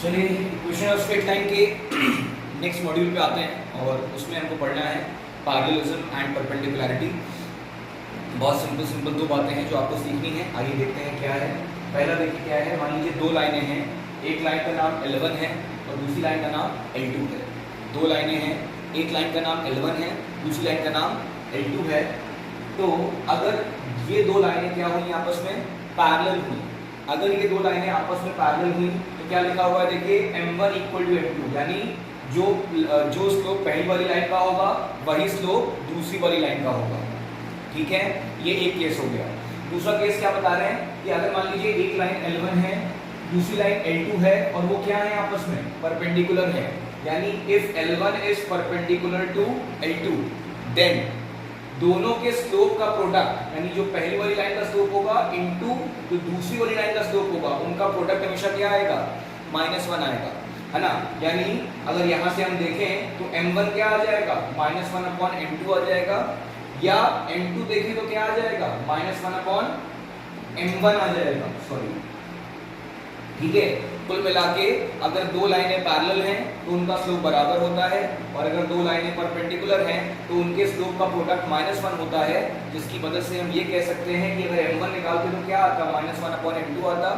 चलिए equation of straight line के next module पे आते हैं और उसमें हमको पढ़ना है पैरेललिज्म एंड परपेंडिकुलरिटी। बहुत सिंपल दो बातें हैं जो आपको सीखनी है। आइए देखते हैं क्या है। पहला देखिए क्या है। मान लीजिए दो लाइनें हैं, एक लाइन का नाम L1 है और दूसरी लाइन का नाम L2 है। दो लाइनें हैं, एक लाइन का नाम L1 है, दूसरी लाइन का नाम L2 है। तो अगर ये दो लाइनें क्या हुई आपस में पैरेलल हुई, अगर ये दो लाइनें आपस में पैरेलल हुई तो क्या लिखा हुआ है देखिए M1 इक्वल टू M2, यानी जो स्लोप पहली वाली लाइन का होगा वही स्लोप दूसरी वाली लाइन का होगा। ठीक है, ये एक केस हो गया। दूसरा केस क्या बता रहे हैं कि अगर मान लीजिए एक लाइन L1 है, दूसरी लाइन L2 है और वो क्या है आपस में परपेंडिकुलर है, यानी if L1 is perpendicular to L2 then दोनों के स्लोप का प्रोडक्ट, यानी जो पहली वाली लाइन का स्लोप होगा इनटू जो दूसरी वाली लाइन का स्लोप होगा, उनका प्रोडक्ट हमेशा क्या आएगा, -1 आएगा, है ना। यानी अगर यहाँ से हम देखें तो M1 क्या आ जाएगा, -1/M2 आ जाएगा, या M2 देखें तो क्या आ जाएगा, -1/M1 आ जाएगा, सॉरी। ठीक है, कुल मिला के अगर दो लाइनें पैरेलल हैं तो उनका स्लोप बराबर होता है, और अगर दो लाइनें परपेंडिकुलर हैं तो उनके स्लोप का प्रोडक्ट -1 होता है, जिसकी मदद से हम ये कह सकते हैं कि अगर M1 निकालते तो क्या आता, -1/M2 आता,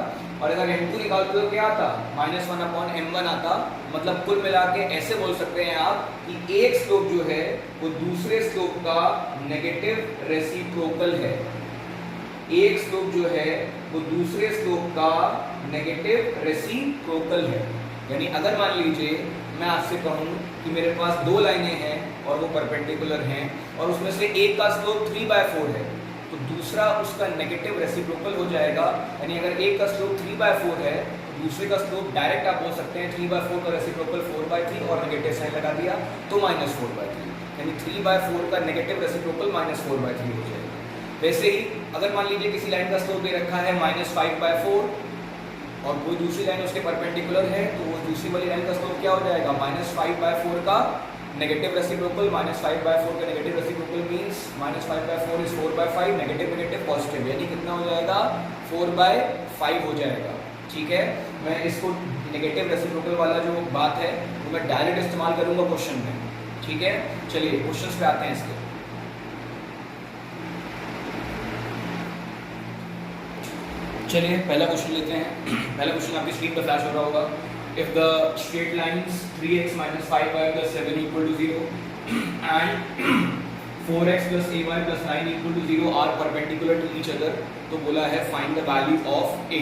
और अगर M2 निकालते तो क्या आता, -1/M1 आता। मतलब कुल मिला के ऐसे बोल सकते हैं आप कि एक स्लोप जो है वो दूसरे स्लोप का नेगेटिव रेसिप्रोकल है। एक स्लोप जो है वो दूसरे स्लोप का नेगेटिव रेसिप्रोकल है। यानी अगर मान लीजिए मैं आपसे कहूं कि मेरे पास दो लाइनें हैं और वो परपेंडिकुलर हैं और उसमें से एक का स्लोप 3/4 है, तो दूसरा उसका नेगेटिव रेसिप्रोकल हो जाएगा। यानी अगर एक का स्लोप 3/4 है तो दूसरे का स्लोप डायरेक्ट आप बोल सकते हैं 3/4 का रेसिप्रोकल 4/3 और नेगेटिव साइन लगा दिया तो -4/3, यानी 3/4 का नेगेटिव रेसिप्रोकल -4/3 हो जाएगा। वैसे ही अगर मान लीजिए किसी लाइन का स्लोप दे रखा है -5/4 और कोई दूसरी लाइन उसके परपेंडिकुलर है, तो वो दूसरी वाली लाइन का स्लोप क्या हो जाएगा, -5/4 का नेगेटिव रेसिप्रोकल, -5/4 का negative reciprocal means -5/4 is 4/5, negative positive, यानी कितना हो जाएगा, 4/5 हो जाएगा। ठीक है, मैं इसको नेगेटिव रेसिप्रोकल वाला जो बात है वो मैं डायरेक्ट इस्तेमाल करूंगा क्वेश्चन में। ठीक है, चलिए क्वेश्चंस पे आते हैं इसके। चलिए पहला क्वेश्चन लेते हैं। पहला क्वेश्चन आपकी स्क्रीन पर फ्लैश हो रहा होगा। If the straight lines 3x - 5y + 7 = 0 and 4x + ay + 9 = 0 are perpendicular to each other, तो बोला है find the value of a।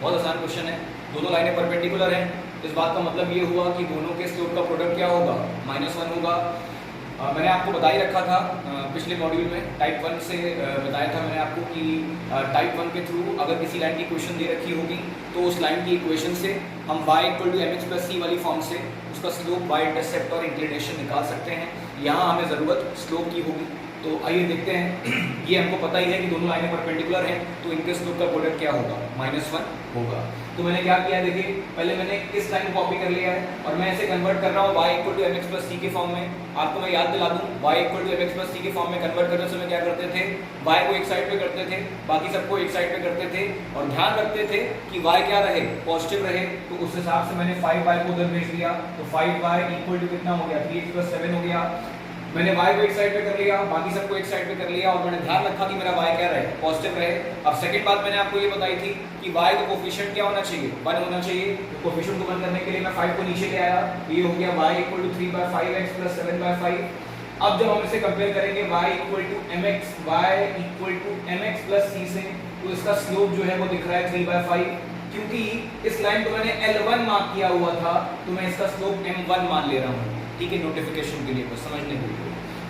बहुत आसान क्वेश्चन है, दोनों लाइनें परपेंडिकुलर हैं, इस बात का मतलब ये हुआ कि दोनों के स्लोप का प्रोडक्ट क्या होगा, -1 होगा। मैंने आपको बता ही रखा था पिछले मॉड्यूल में, टाइप 1 से बताया था मैंने आपको कि टाइप 1 के थ्रू अगर किसी लाइन की इक्वेशन दे रखी होगी तो उस लाइन की इक्वेशन से हम y = mx + c वाली फॉर्म से उसका स्लोप, y इंटरसेप्ट और इंक्लिनेशन निकाल सकते हैं। यहाँ हमें ज़रूरत स्लोप की होगी, तो आइए देखते हैं। ये हमको पता ही है कि दोनों लाइनें परपेंडिकुलर हैं, तो इनके स्लोप का प्रोडक्ट क्या होगा, -1 होगा। तो मैंने क्या किया, देखिए पहले मैंने इस लाइन को कॉपी कर लिया है और मैं इसे कन्वर्ट कर रहा हूँ y = mx + c के फॉर्म में। आपको मैं याद दिला दूँ, y = mx + c के फॉर्म में कन्वर्ट करने से क्या करते थे, y को एक साइड पे करते थे, बाकी सबको एक साइड पे करते थे, और ध्यान रखते थे कि y क्या रहे, पॉजिटिव रहे। तो उस हिसाब से मैंने 5y को उधर भेज दिया, तो 5y = कितना हो गया, 3x + 7 हो गया। मैंने y को एक साइड पे कर लिया, बाकी सबको एक साइड पे कर लिया, और मैंने ध्यान रखा कि मेरा y क्या रहे, पॉजिटिव रहे। अब सेकंड बात मैंने आपको ये बताई थी कि y का कोफिशिएंट क्या होना चाहिए, 1 होना चाहिए। तो कोफिशिएंट को 1 करने के लिए मैं 5 को नीचे ले आया, ये हो गया y = 3/5x + 7/5। अब जब हम इसे कंपेयर करेंगे y = mx + c से, तो इसका स्लोप जो है वो दिख रहा है 3/5। क्योंकि इस लाइन को मैंने L1 मार्क किया हुआ था तो मैं इसका स्लोप M1 मान ले रहा हूँ। ठीक है, नोटिफिकेशन के लिए, बस समझने के लिए।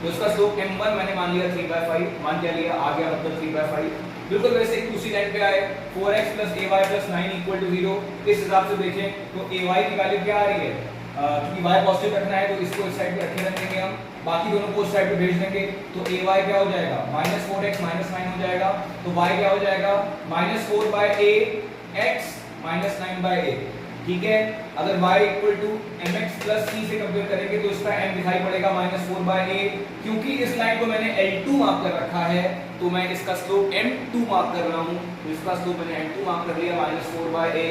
तो इसका स्लोप M1 मैंने मान लिया 3/5, मान क्या लिया, आ गया मतलब 3/5। बिल्कुल वैसे ही दूसरी लाइन पे आए, 4x + ay + 9 = 0। इस हिसाब से देखें तो ay की वैल्यू क्या आ रही है, क्योंकि y पॉजिटिव रखना है तो इसको इस साइड पे रखे रहेंगे हम, बाकी दोनों को उस साइड पे भेज देंगे, तो ay क्या हो जाएगा, -4x - 9 हो जाएगा। तो y क्या हो जाएगा, -4/a x - 9/a। ठीक है, अगर y = mx + c से कंपेयर करेंगे तो इसका m दिखाई पड़ेगा -4/a। क्योंकि इस लाइन को मैंने L2 मार्क कर रखा है तो मैं इसका स्लोप M2 मार्क कर रहा हूँ, तो इसका स्लोप मैंने M2 मार्क कर लिया, -4/a।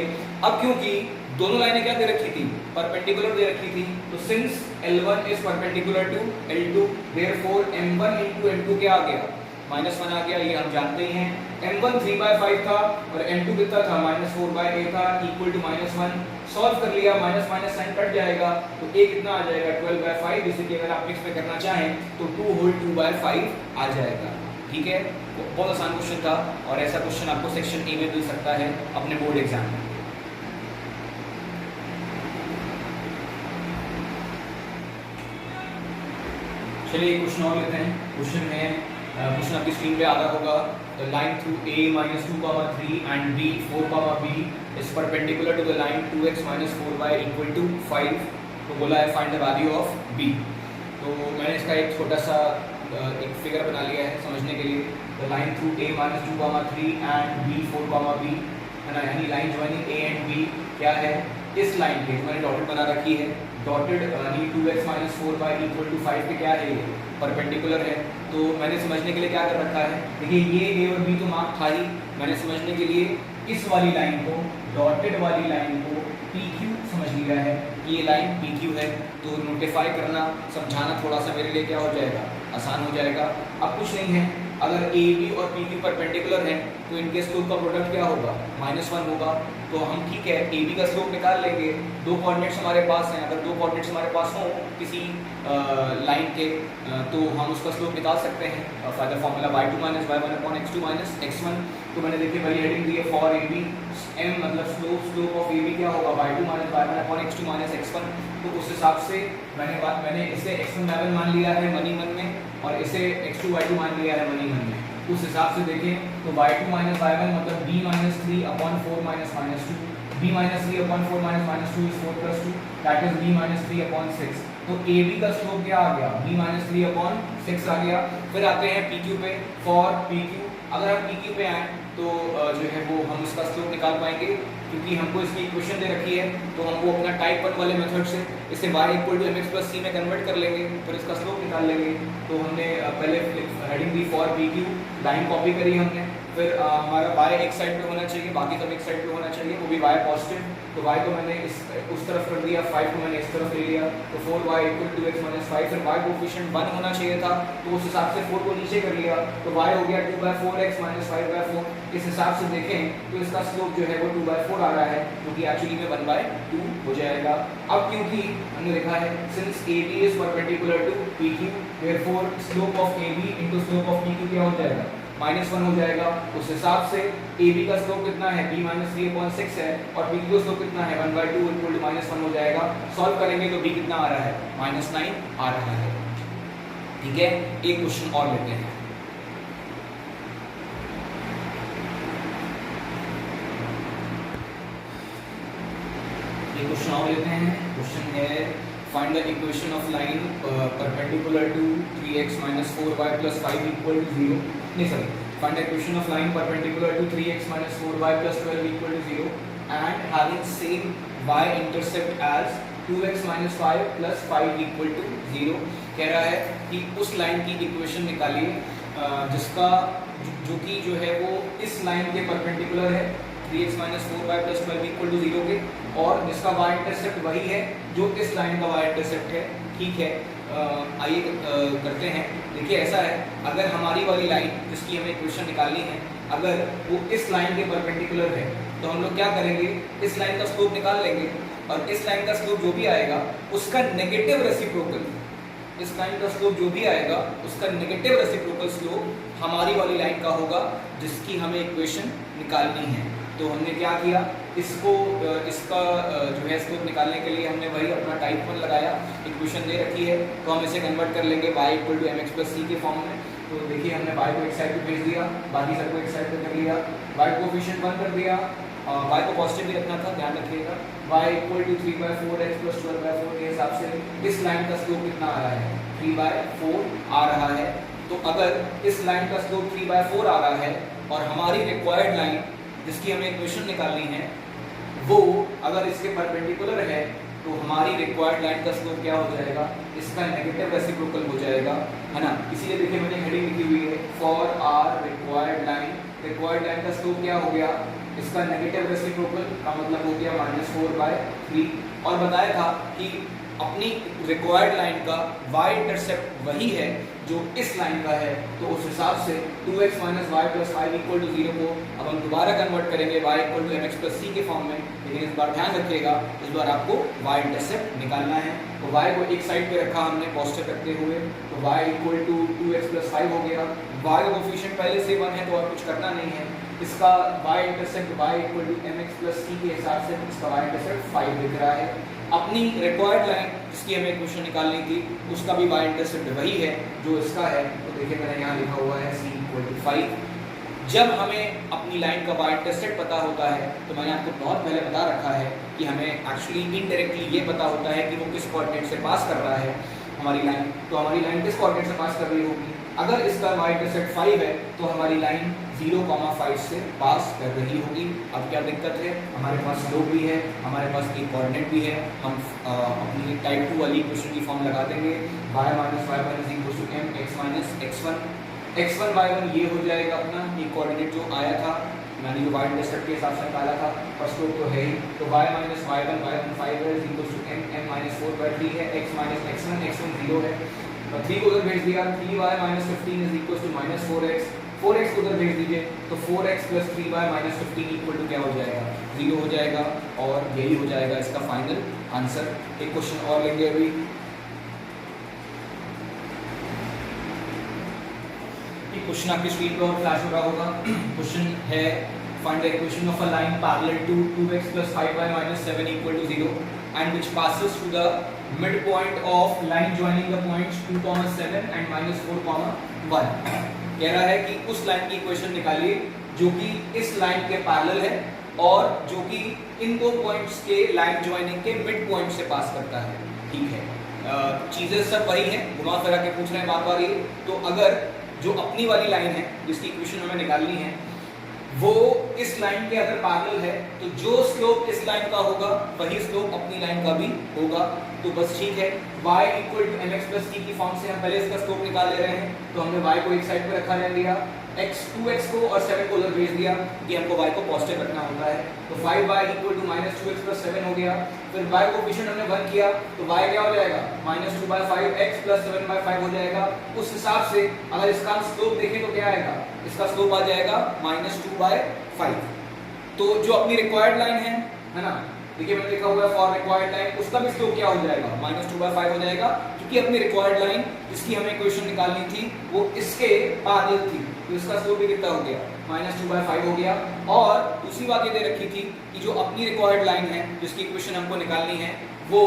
अब क्योंकि दोनों लाइनें क्या दे रखी थी, परपेंडिकुलर दे रखी थी, तो since L1 is perpendicular to L2 therefore M1 into M2 क्या आ गया, -1 आ गया, ये हम जानते ही हैं। M1 3/5 था और M2 कितना था, -4/a था, इक्वल टू -1। सॉल्व कर लिया, माइनस माइनस साइन कट जाएगा, तो a कितना आ जाएगा 12/5, जिसे कि अगर आप मिक्स में करना चाहें तो 2 होल 2/5 आ जाएगा। ठीक है, बहुत आसान क्वेश्चन था और ऐसा क्वेश्चन आपको सेक्शन ए में मिल सकता है अपने बोर्ड एग्जाम में। चलिए क्वेश्चन और लेते हैं। क्वेश्चन में क्वेश्चन आपकी स्क्रीन पे आ रहा होगा, the line through a -2, 3 and b 4, b is perpendicular to the line 2x - 4y = 5। तो बोला है find the value of b। तो मैंने इसका एक छोटा सा एक फिगर बना लिया है समझने के लिए। The line through a -2, 3 and b 4, b है ना, यानी line joining a and b क्या है, इस लाइन के मैंने डॉटेड बना रखी है, डॉटेड यानी 2x - 4y = 5 पे क्या है, ये परपेंडिकुलर है। तो मैंने समझने के लिए क्या कर रखा है, देखिए ये a और b तो मार्क था ही, मैंने समझने के लिए इस वाली लाइन को, डॉटेड वाली लाइन को PQ समझ लिया है कि ये लाइन PQ है। तो नोटिफाई करना, समझाना थोड़ा सा मेरे लिए क्या हो जाएगा, आसान हो जाएगा। अब कुछ नहीं है, अगर AB और PQ परपेंडिकुलर है तो इनके स्लोप का प्रोडक्ट क्या होगा, -1 होगा। तो हम ठीक है AB का स्लोप निकाल लेंगे, दो कोऑर्डिनेट्स हमारे पास हैं, अगर दो कोऑर्डिनेट्स हमारे पास हों किसी लाइन के तो हम उसका स्लोप निकाल सकते हैं। Find the formula y2 - y1 / x2 - x1। तो मैंने देखिए पहली हेडिंग दी है फॉर AB, m मतलब स्लोप ऑफ AB क्या होगा, y2 - y1 / x2 - x1। तो उस हिसाब से मैंने इसे x1 y1 मान लिया है मनी मन में, और इसे x2 y2 मान लिया है मनी मन में। उस हिसाब से देखें तो y2 - y1 मतलब b - 3/4 - -2, b - 3/4 - -2 is 4 + 2, that is b - 3/6। तो AB का स्लोप क्या आ गया, b - 3/6 आ गया। फिर आते हैं PQ पे, फॉर PQ अगर हम PQ पे आए तो जो है वो हम उसका स्लोप निकाल पाएंगे, क्योंकि हमको इसकी इक्वेशन दे रखी है, तो हमको अपना टाइप 1 वाले मेथड से इसे y = mx + c में कन्वर्ट कर लेंगे, फिर इसका स्लोप निकाल लेंगे। तो हमने पहले हेडिंग दी फॉर PQ, लाइन कॉपी करी हमने, फिर हमारा y एक साइड पे होना चाहिए, बाकी सब एक साइड पे होना चाहिए, वो भी y पॉजिटिव। तो y को मैंने उस तरफ कर दिया, 5 को मैंने इस तरफ ले लिया, तो 4y = 2x - 5। फिर y कोफिशिएंट 1 होना चाहिए था, तो उस हिसाब से 4 को नीचे कर लिया, तो y हो गया 2/4x - 5/4। इस हिसाब से देखें तो इसका स्लोप जो है वो 2/4 आ रहा है, जो कि एक्चुअली में 1/2 हो जाएगा। अब क्योंकि हमने लिखा है since AB is perpendicular to PQ, therefore slope of AB into slope of PQ क्या हो जाएगा, -1 हो जाएगा। उस हिसाब से AB का स्लोप कितना है, b - 3/6 है, और PQ का स्लोप कितना है, 1/2 = -1 हो जाएगा। सॉल्व करेंगे तो b कितना आ रहा है, -9 आ रहा है। ठीक है, एक क्वेश्चन और लेते हैं। ये क्वेश्चन और लेते हैं। क्वेश्चन है find the equation of line perpendicular to 3x - 4y + 5 = 0। नहीं sorry, find the equation of line perpendicular to 3x - 4y + 12 = 0 and having same y intercept as 2x - 5 + 5 = 0। कह रहा है कि उस लाइन की इक्वेशन निकालिए जिसका जो कि जो है वो इस लाइन के परपेंडिकुलर है, 3x - 4y + 12 = 0 के, और जिसका y इंटरसेप्ट वही है जो इस लाइन का y इंटरसेप्ट है। ठीक है, आइए करते हैं। देखिए ऐसा है, अगर हमारी वाली लाइन जिसकी हमें इक्वेशन निकालनी है, अगर वो इस लाइन के परपेंडिकुलर है, तो हम लोग क्या करेंगे, इस लाइन का स्लोप निकाल लेंगे, और इस लाइन का स्लोप जो भी आएगा उसका नेगेटिव रेसिप्रोकल, इस लाइन का स्लोप जो भी आएगा उसका नेगेटिव रेसिप्रोकल स्लोप हमारी वाली लाइन का होगा जिसकी हमें इक्वेशन निकालनी है। तो हमने क्या किया, इसको इसका जो है स्लोप निकालने के लिए हमने वही अपना टाइप 1 लगाया, इक्वेशन दे रखी है, तो हम इसे कन्वर्ट कर लेंगे y = mx + c के फॉर्म में। तो देखिए हमने y को एक साइड पे भेज दिया, बाकी सबको एक साइड पे कर लिया, y कोफिशिएंट 1 कर दिया, y को पॉजिटिव भी रखना था, ध्यान रखिएगा। y = 3/4x + 12/4 के हिसाब से इस लाइन का स्लोप कितना आ रहा है, 3/4 आ रहा है। तो अगर इस लाइन का स्लोप 3/4 आ रहा है और हमारी रिक्वायर्ड लाइन जिसकी हमें इक्वेशन निकालनी है वो अगर इसके परपेंडिकुलर है, तो हमारी रिक्वायर्ड लाइन का स्लोप क्या हो जाएगा, इसका नेगेटिव रेसिप्रोकल हो जाएगा, है ना। इसीलिए देखिए मैंने हेडिंग लिखी हुई है for our required line. Required line का स्लोप क्या हो गया, इसका नेगेटिव रेसिप्रोकल का मतलब हो गया -4/3 और बताया था कि अपनी रिक्वायर्ड लाइन का y इंटरसेप्ट वही है जो इस लाइन का है, तो उस हिसाब से 2x - y + 5 = 0 को अब हम दोबारा कन्वर्ट करेंगे y = mx + c के फॉर्म में। लेकिन इस बार ध्यान रखिएगा, इस बार आपको y इंटरसेप्ट निकालना है। तो y को एक साइड पे रखा हमने पॉजिटिव रखते हुए, तो y = 2x + 5 हो गया। y का कोफिशिएंट पहले से 1 है तो और कुछ करना नहीं है। इसका y intercept y = mx + c के हिसाब से इसका y इंटरसेप्ट 5 दिख रहा है। अपनी रिक्वायर्ड लाइन जिसकी हमें इक्वेशन निकालनी थी उसका भी y इंटरसेप्ट वही है जो इसका है। तो देखिए मैंने यहाँ लिखा हुआ है c = 5। जब हमें अपनी लाइन का y इंटरसेप्ट पता होता है तो मैंने आपको बहुत पहले बता रखा है कि हमें एक्चुअली इनडायरेक्टली ये पता होता है कि वो किस कोऑर्डिनेट से पास कर रहा है हमारी लाइन। तो हमारी लाइन किस कोऑर्डिनेट से पास कर रही होगी? अगर इसका y इंटरसेप्ट 5 है तो हमारी लाइन 0,5 से पास कर रही होगी। अब क्या दिक्कत है? हमारे पास स्लोप भी है, हमारे पास एक कोऑर्डिनेट भी है। हम अपनी टाइप 2 वाली इक्वेशन की फॉर्म लगा देंगे, y - y1 = mx - x1। x1 y1 ये हो जाएगा अपना ये कोऑर्डिनेट जो आया था, मैंने जो y इंटरसेप्ट के हिसाब से निकाला था, और स्लोप तो है ही। तो y - y1 y1 5 है = m - 4/3 है, x - x1 0 है। 3 को उधर भेज दिया, 3y - 15 = -4x, 4x को उधर भेज दीजिए तो 4x + 3y - 15 = क्या हो जाएगा? 0 हो जाएगा। और यही हो जाएगा इसका फाइनल आंसर। एक क्वेश्चन और लेंगे अभी। एक क्वेश्चन आपकी स्क्रीन पर और फ्लैश हो रहा होगा। क्वेश्चन है find the equation of a line parallel to 2x + 5y - 7 = 0 and which passes through the midpoint of line joining the points 2, 7 and -4, 1। कह रहा है कि उस लाइन की इक्वेशन निकालिए जो कि इस लाइन के पैरेलल है और जो कि इन दो पॉइंट्स के लाइन ज्वाइनिंग के मिड पॉइंट से पास करता है। ठीक है, चीज़ें सब वही हैं, घुमा फिरा के पूछ रहे हैं बार बार ये। तो अगर जो अपनी वाली लाइन है जिसकी इक्वेशन हमें निकालनी है वो इस लाइन के अगर पैरेलल है तो जो स्लोप इस लाइन का होगा वही स्लोप अपनी लाइन का भी होगा। तो बस ठीक है, y = mx + c की फॉर्म से हम पहले इसका स्लोप निकाल ले रहे हैं। तो हमने y को एक साइड पे रखा रहने दिया, 2x को और 7 को उधर भेज दिया कि हमको y को पॉजिटिव रखना होता है। तो 5y = -2x + 7 हो गया। फिर y को कोफिशिएंट हमने 1 किया तो y क्या हो जाएगा? -2/5x + 7/5 हो जाएगा। उस हिसाब से अगर इसका स्लोप देखें तो क्या आएगा? इसका स्लोप आ जाएगा -2/5। तो जो अपनी रिक्वायर्ड लाइन है ना, देखिए मैंने लिखा हुआ है फॉर रिक्वायर्ड लाइन, उसका भी स्लोप क्या हो जाएगा? -2/5 हो जाएगा, क्योंकि अपनी रिक्वायर्ड लाइन जिसकी हमें इक्वेशन निकालनी थी वो इसके पैरेलल थी। तो इसका स्लोप भी कितना हो गया? -2/5 हो गया। और दूसरी बात ये दे रखी थी कि जो अपनी रिक्वायर्ड लाइन है जिसकी इक्वेशन हमको निकालनी है वो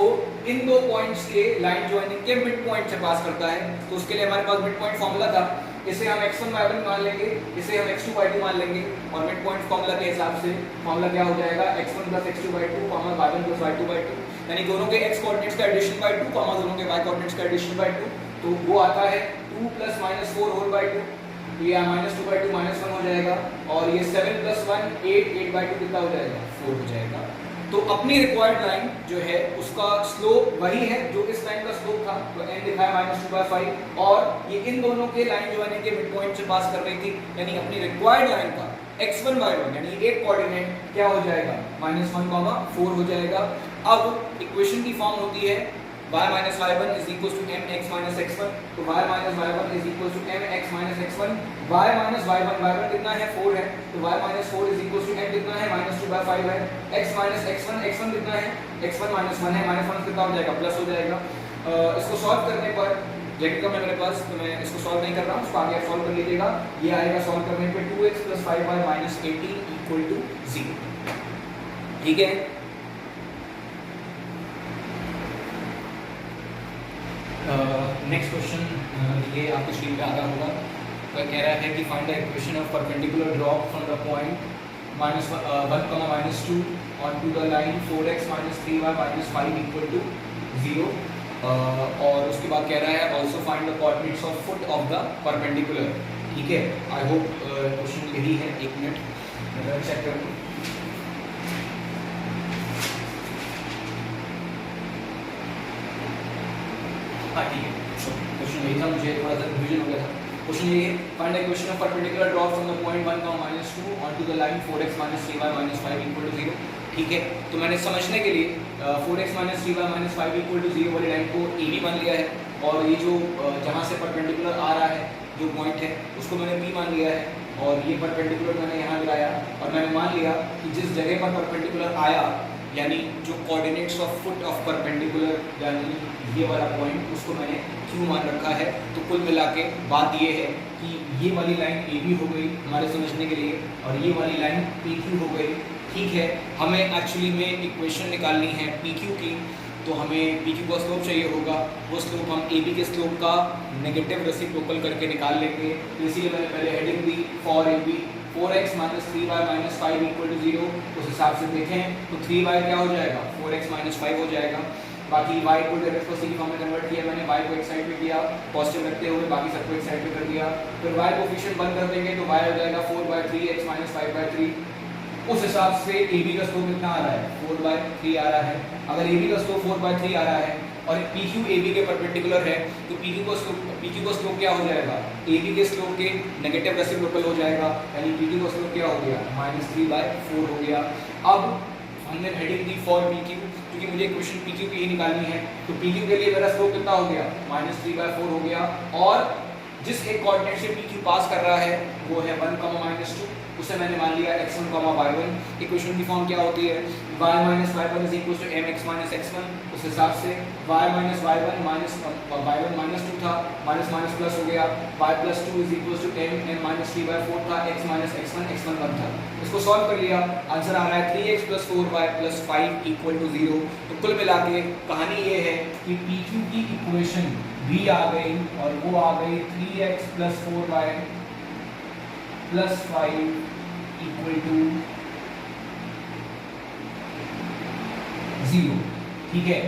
इन दो पॉइंट्स के लाइन ज्वाइनिंग के मिड पॉइंट से पास करता है। तो उसके लिए हमारे पास मिड पॉइंट फॉर्मूला था, इसे हम x1 y1 मान लेंगे, इसे हम x2 y2 मान लेंगे। और मिड पॉइंट फॉर्मूला के हिसाब से फॉर्मूला क्या हो जाएगा? x1 + x2/2, y1 + y2/2, यानी दोनों के x कोऑर्डिनेट्स का एडिशन बाय 2, दोनों के y कोऑर्डिनेट्स का एडिशन बाय 2। तो वो आता है 2 + -4/2, ये -2/2 -1 हो जाएगा। और ये 7 + 1 8, 8/2 कितना हो जाएगा? 4 हो जाएगा। तो अपनी रिक्वायर्ड लाइन जो है उसका स्लोप वही है जो इस लाइन का स्लोप था, तो n दिखाया -2/5, और ये इन दोनों के लाइन ज्वाइनिंग के मिड पॉइंट से पास कर रही थी। यानी अपनी रिक्वायर्ड लाइन का x1 y1 यानी एक कोऑर्डिनेट क्या हो जाएगा? -1, 4 हो जाएगा। अब इक्वेशन की फॉर्म होती है y - y1 = mx - x1। तो y - y1 = mx - x1। y - y1 कितना है? 4 है। तो y - 4 = m कितना है? -2/5 है। x - x1 कितना है? x1 -1 है, -1 कितना हो जाएगा? प्लस हो जाएगा। इसको सॉल्व करने पर जैकेट का मेरे पास, तो मैं इसको सॉल्व नहीं कर रहा हूँ, उसको आगे सॉल्व कर लीजिएगा। ये आएगा सॉल्व करने पे 2x + 5y - 18 = 0। ठीक है, नेक्स्ट क्वेश्चन ये आपकी स्क्रीन पे आ रहा होगा। तो कह रहा है कि find the equation of perpendicular drop from the point -1, -2 onto the line 4x - 3y - 5 = 0। और उसके बाद कह रहा है also find the coordinates of foot of the perpendicular. ठीक है, आई होप क्वेश्चन यही है। एक मिनट चेक कर लूँ। हाँ ठीक है, क्वेश्चन यही था, मुझे थोड़ा सा रिविजन हो गया था। क्वेश्चन ये है, find the equation of perpendicular drop from the point 1, -2 onto the line 4x - 3y - 5 = 0। ठीक है, तो मैंने समझने के लिए 4x - 3y - 5 = 0 वाली लाइन को ए बी मान लिया है, और ये जो जहाँ से परपेंडिकुलर आ रहा है जो पॉइंट है उसको मैंने बी मान लिया है, और ये परपेंडिकुलर मैंने यहाँ लगाया, और मैंने मान लिया कि जिस जगह पर परपेंडिकुलर आया, यानी जो coordinates of foot of perpendicular, यानी ये वाला पॉइंट, उसको मैंने क्यू मान रखा है। तो कुल मिला के बात ये है कि ये वाली लाइन ए बी हो गई हमारे समझने के लिए, और ये वाली लाइन पी क्यू हो गई। ठीक है, हमें एक्चुअली में इक्वेशन निकालनी है पी क्यू की, तो हमें पी क्यू का स्लोप चाहिए होगा। वो स्लोप हम ए बी के स्लोप का नेगेटिव रेसिप्रोकल करके निकाल लेंगे। इसीलिए मैंने पहले हेडिंग दी for A B 4x - 3y - 5 = 0। उस हिसाब से देखें तो 3y क्या हो जाएगा, 4x - 5 हो जाएगा। बाकी y को डायरेक्ट को सी फॉर्म में कन्वर्ट किया मैंने, y को एक साइड पे किया पॉजिटिव रखते हुए, बाकी सबको एक साइड पे कर दिया। फिर y कोफिशिएंट बंद कर देंगे तो y हो जाएगा 4/3x - 5/3। उस हिसाब से ए बी का स्लोप कितना आ रहा है, 4/3 आ रहा है। अगर ए बी का स्लोप 4/3 आ रहा है और पी क्यू ए बी के परपेंडिकुलर है, तो पी क्यू का स्लोप क्या हो जाएगा, ए बी के स्लोप के नेगेटिव रेसिप्रोकल हो जाएगा, यानी पी क्यू का स्लोप क्या हो गया, -3/4 हो गया। अब हमने हेडिंग दी फॉर पी क्यू, क्योंकि मुझे इक्वेशन पी क्यू की ही निकालनी है, तो पी क्यू के लिए मेरा स्लोप कितना हो गया, -3/4 हो गया। और जिस एक कोऑर्डिनेट से पी क्यू पास कर रहा है वो है 1, -2, उसे मैंने मान लिया x1, y1। इक्वेशन की फॉर्म क्या होती है, y - y1 = mx - x1। उस हिसाब से y - y1 y1 -2 था, माइनस प्लस हो गया, y + 2 = m -3/4 था, x - x1 1 था। इसको सॉल्व कर लिया, आंसर आ रहा है 3x + 4y + 5 = 0। तो कुल मिला के कहानी ये है कि पी क्यू की इक्वेशन भी आ गई, और वो आ गई 3x + 4y + 5 = 0। ठीक है,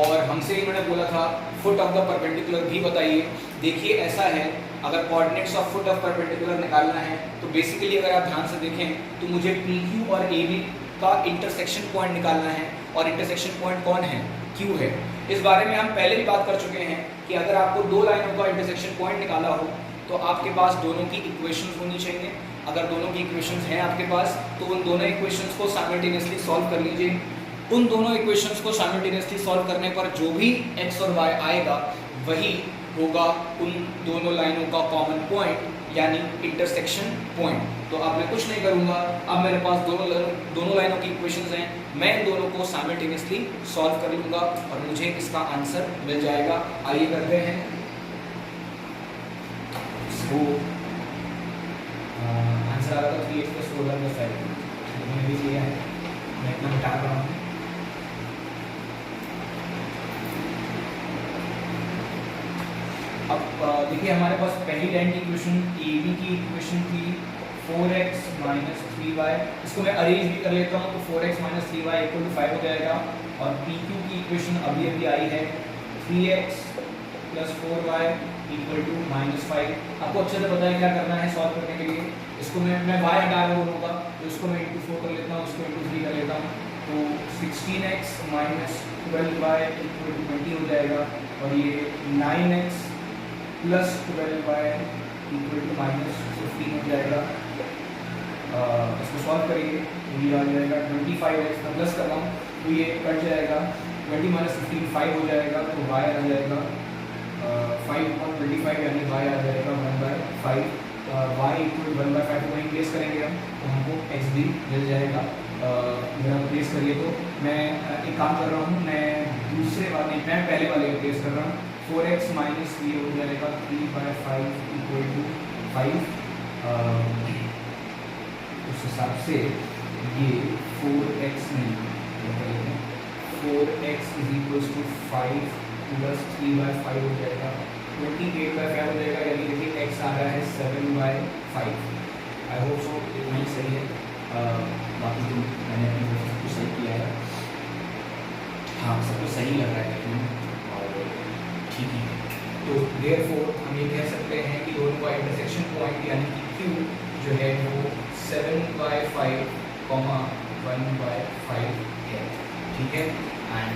और हमसे इन्होंने बोला था फुट ऑफ द परपेंडिकुलर भी बताइए। देखिए ऐसा है, अगर coordinates of foot of perpendicular निकालना है तो बेसिकली अगर आप ध्यान से देखें तो मुझे पी क्यू और ए बी का इंटरसेक्शन पॉइंट निकालना है, और इंटरसेक्शन पॉइंट कौन है, क्यू है। इस बारे में हम पहले भी बात कर चुके हैं कि अगर आपको दो लाइनों का इंटरसेक्शन पॉइंट निकाला हो तो आपके पास दोनों की इक्वेशंस होनी चाहिए। अगर दोनों की इक्वेशंस हैं आपके पास तो उन दोनों इक्वेशंस को साइमल्टेनियसली सॉल्व कर लीजिए। उन दोनों इक्वेशंस को साइमल्टेनियसली सॉल्व करने पर जो भी x और y आएगा वही होगा उन दोनों लाइनों का कॉमन पॉइंट, यानी इंटरसेक्शन पॉइंट। तो अब मैं कुछ नहीं करूँगा, अब मेरे पास दोनों लाइनों की इक्वेशंस हैं, मैं इन दोनों को साइमल्टेनियसली सॉल्व कर लूँगा और मुझे इसका आंसर मिल जाएगा। आइए करते हैं इसको। आंसर आ रहा था 3x + 4y + 5। मैंने भी लिया है, मैं इतना मिटा रहा हूँ। अब देखिए हमारे पास पहली लाइन की इक्वेशन ए बी की इक्वेशन थी 4x - 3y। इसको मैं अरेंज भी कर लेता हूँ तो 4x - 3y = 5 हो जाएगा। और पी क्यू की इक्वेशन अभी आई है 3x + 4y = -5। आपको अच्छे से पता है क्या करना है सॉल्व करने के लिए। इसको मैं y हटा रहा हूँ दोनों का, तो इसको मैं × 4 कर लेता हूँ, इसको × 3 कर लेता हूँ, तो 16x - 12y = 20 हो जाएगा। और ये 9x + 12y = -15 हो जाएगा। इसको सॉल्व करिए तो ये आ जाएगा 25x, मैं प्लस कर रहा हूँ तो ये कट जाएगा, 20 - 15 5 हो जाएगा, तो y आ जाएगा 5/25, यानी y आ जाएगा 1/5। y = 1/5 को वहीं प्लेस करेंगे हम, तो हमको x भी मिल जाएगा। मेरा प्लेस करिए तो मैं एक काम कर रहा हूँ, मैं दूसरे वाले मैं पहले वाले को प्लेस कर रहा हूँ। 4x - ये हो जाएगा 3/5 = 5। उस हिसाब से ये 4x नहीं, 4x = 5 + 3/5 हो जाएगा, 28/5 हो जाएगा, यानी देखिए x आ रहा है 7/5। आई होप सो इतना ही सही है। बाकी जो मैंने अपनी तरफ से कुछ सही किया है, हाँ सब कुछ सही लग रहा है लेकिन और ठीक ही है। तो देयरफॉर हम ये कह सकते हैं कि दोनों का इंटरसेक्शन पॉइंट यानी कि Q जो है वो 7/5, 1/5 है। ठीक है, एंड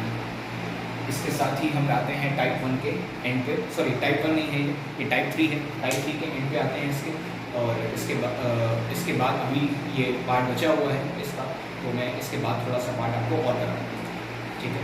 इसके साथ ही हम आते हैं टाइप 1 के एंड पे, सॉरी टाइप 1 नहीं है ये टाइप 3 है, टाइप 3 के एंड पे आते हैं इसके। और इसके बाद अभी ये पार्ट बचा हुआ है इसका, तो मैं इसके बाद थोड़ा सा पार्ट आपको और कराऊंगा, ठीक है।